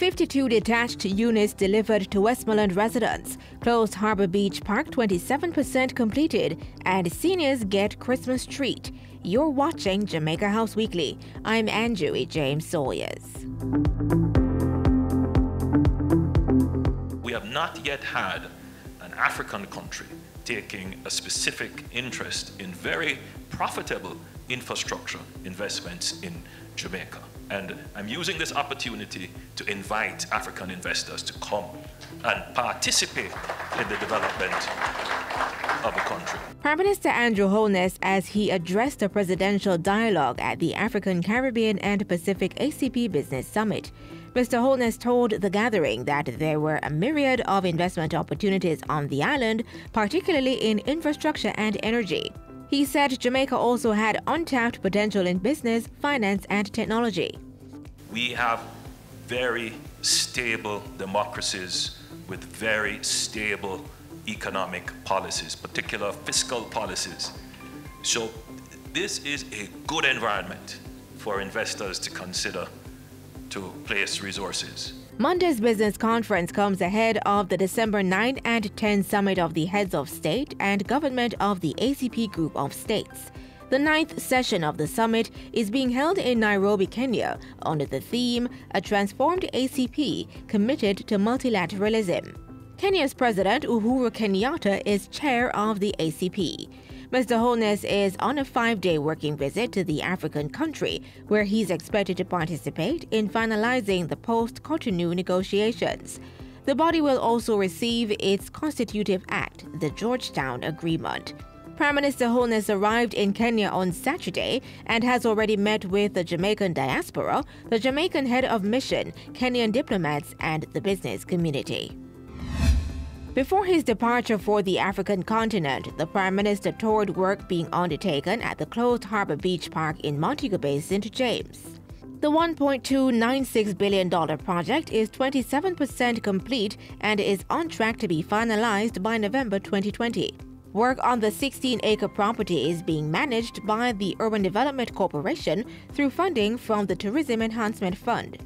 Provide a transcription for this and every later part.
52 detached units delivered to Westmoreland residents. Closed Harbour Beach Park 27% completed, and seniors get Christmas treat. You're watching Jamaica House Weekly. I'm Anjui James Sawyers. We have not yet had an African country taking a specific interest in very profitable infrastructure investments in Jamaica. And I'm using this opportunity to invite African investors to come and participate in the development of the country. Prime Minister Andrew Holness, as he addressed the presidential dialogue at the African, Caribbean and Pacific ACP Business Summit. Mr. Holness told the gathering that there were a myriad of investment opportunities on the island, particularly in infrastructure and energy. He said Jamaica also had untapped potential in business, finance and technology. We have very stable democracies with very stable economic policies, particular fiscal policies. So this is a good environment for investors to consider to place resources. Monday's business conference comes ahead of the December 9 and 10 summit of the heads of state and government of the ACP Group of States. The 9th session of the summit is being held in Nairobi, Kenya, under the theme, A Transformed ACP Committed to Multilateralism. Kenya's President Uhuru Kenyatta is chair of the ACP. Mr. Holness is on a 5-day working visit to the African country, where he's expected to participate in finalizing the post-Cotonou negotiations. The body will also receive its constitutive act, the Georgetown Agreement. Prime Minister Holness arrived in Kenya on Saturday and has already met with the Jamaican diaspora, the Jamaican head of mission, Kenyan diplomats, and the business community. Before his departure for the African continent, the Prime Minister toured work being undertaken at the closed Harbour Beach Park in Montego Bay, St. James. The $1.296 billion project is 27% complete and is on track to be finalized by November 2020. Work on the 16-acre property is being managed by the Urban Development Corporation through funding from the Tourism Enhancement Fund.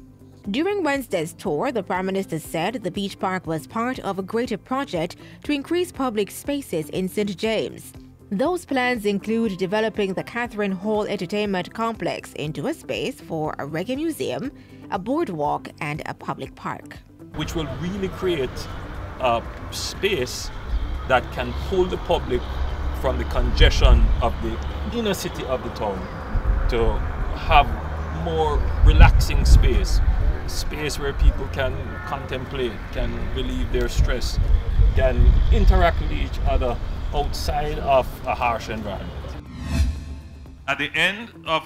During Wednesday's tour, the Prime Minister said the beach park was part of a greater project to increase public spaces in St. James. Those plans include developing the Catherine Hall Entertainment Complex into a space for a reggae museum, a boardwalk, and a public park. Which will really create a space that can hold the public from the congestion of the inner city of the town to have more relaxing space where people can contemplate, can relieve their stress, can interact with each other outside of a harsh environment. At the end of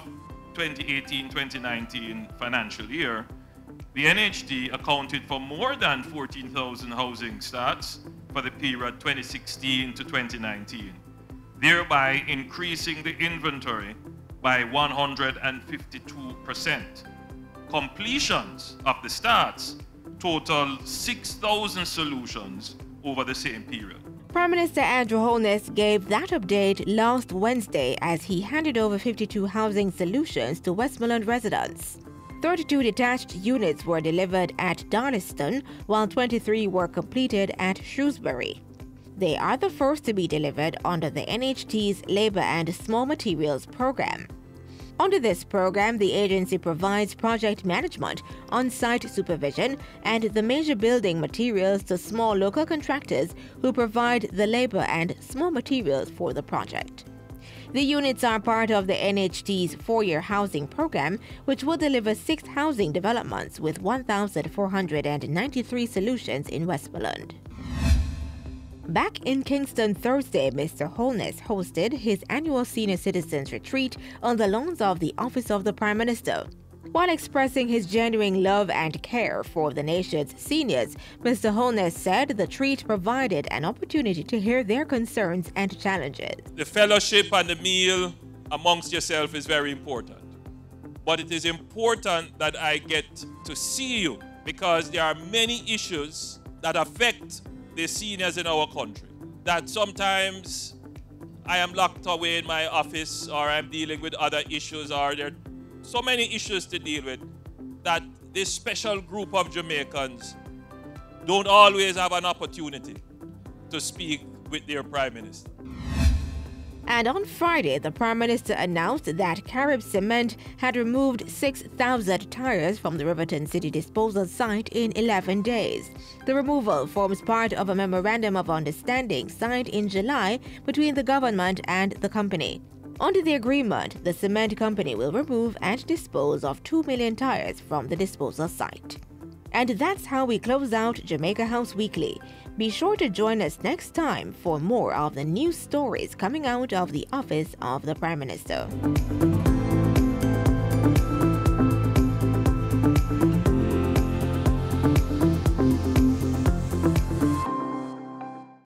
2018-2019 financial year, the NHD accounted for more than 14,000 housing starts for the period 2016 to 2019, thereby increasing the inventory by 152%. Completions of the starts total 6,000 solutions over the same period. Prime Minister Andrew Holness gave that update last Wednesday as he handed over 52 housing solutions to Westmoreland residents. 32 detached units were delivered at Darlaston, while 23 were completed at Shrewsbury. They are the first to be delivered under the NHT's Labor and Small Materials Program. Under this program, the agency provides project management, on-site supervision, and the major building materials to small local contractors who provide the labor and small materials for the project. The units are part of the NHT's 4-year housing program, which will deliver 6 housing developments with 1,493 solutions in Westmoreland. Back in Kingston Thursday, Mr. Holness hosted his annual Senior Citizens Retreat on the lawns of the Office of the Prime Minister. While expressing his genuine love and care for the nation's seniors, Mr. Holness said the treat provided an opportunity to hear their concerns and challenges. The fellowship and the meal amongst yourself is very important. But it is important that I get to see you because there are many issues that affect the seniors in our country. That sometimes I am locked away in my office or I'm dealing with other issues or there are so many issues to deal with that this special group of Jamaicans don't always have an opportunity to speak with their Prime Minister. And on Friday, the Prime Minister announced that Carib Cement had removed 6,000 tires from the Riverton City disposal site in 11 days. The removal forms part of a memorandum of understanding signed in July between the government and the company. Under the agreement, the cement company will remove and dispose of 2 million tires from the disposal site. And that's how we close out Jamaica House Weekly. Be sure to join us next time for more of the news stories coming out of the office of the Prime Minister.